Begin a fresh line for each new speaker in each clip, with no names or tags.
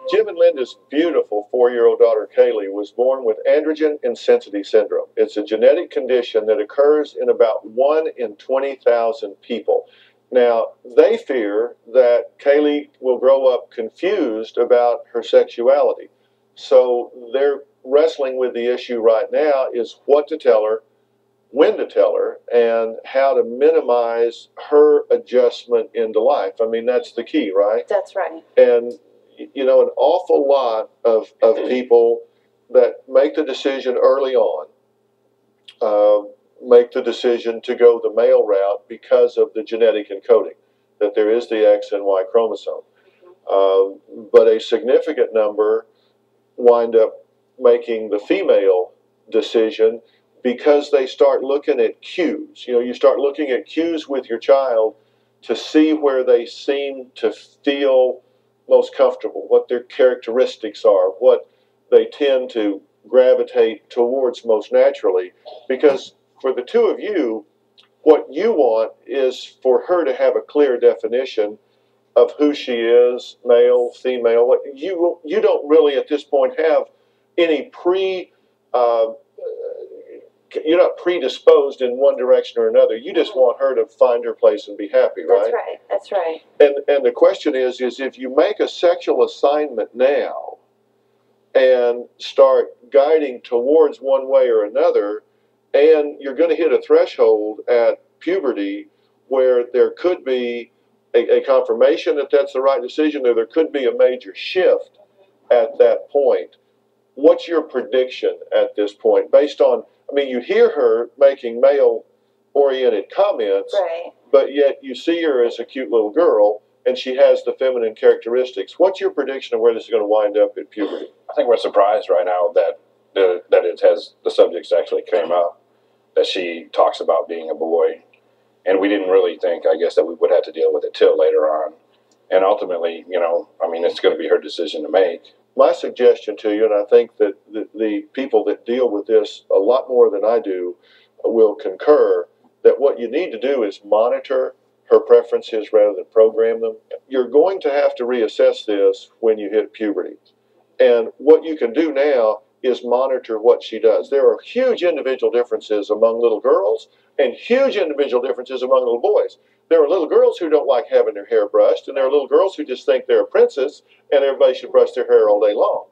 Jim and Linda's beautiful 4-year-old daughter Kaylee was born with androgen insensity syndrome. It's a genetic condition that occurs in about 1 in 20,000 people. Now, they fear that Kaylee will grow up confused about her sexuality. So they're wrestling with the issue right now is what to tell her, when to tell her, and how to minimize her adjustment into life. I mean, that's the key, right?
That's right.
And you know, an awful lot of people that make the decision early on make the decision to go the male route because of the genetic encoding, that there is the X and Y chromosome. But a significant number wind up making the female decision because they start looking at cues. You know, you start looking at cues with your child to see where they seem to feel most comfortable, what their characteristics are, what they tend to gravitate towards most naturally. Because for the two of you, what you want is for her to have a clear definition of who she is, male, female. You don't really at this point have any you're not predisposed in one direction or another. You just want her to find her place and be happy, right?
That's right. That's right.
And the question is if you make a sexual assignment now and start guiding towards one way or another, and you're going to hit a threshold at puberty where there could be a confirmation that that's the right decision, or there could be a major shift at that point. What's your prediction at this point based on, I mean, you hear her making male-oriented comments,
right,
but yet you see her as a cute little girl, and she has the feminine characteristics. What's your prediction of where this is going to wind up at puberty?
I think we're surprised right now that it has, the subjects actually came up, that she talks about being a boy. And we didn't really think, I guess, that we would have to deal with it till later on. And ultimately, you know, I mean, it's going to be her decision to make.
My suggestion to you, and I think that the people that deal with this a lot more than I do will concur, that what you need to do is monitor her preferences rather than program them. You're going to have to reassess this when you hit puberty. And what you can do now is monitor what she does. There are huge individual differences among little girls and huge individual differences among little boys. There are little girls who don't like having their hair brushed, and there are little girls who just think they're a princess and everybody should brush their hair all day long.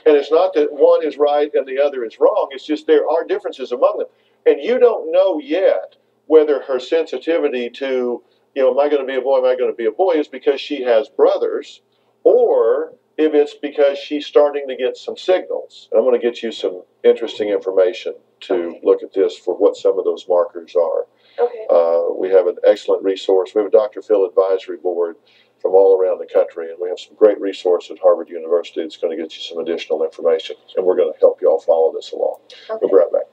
And it's not that one is right and the other is wrong. It's just there are differences among them. And you don't know yet whether her sensitivity to, you know, am I going to be a boy, am I going to be a boy, is because she has brothers, or if it's because she's starting to get some signals. And I'm going to get you some interesting information to look at this for what some of those markers are.
Okay.
We have an excellent resource. We have a Dr. Phil advisory board from all around the country, and we have some great resources at Harvard University that's going to get you some additional information, and we're going to help you all follow this along.
Okay.
We'll be right back.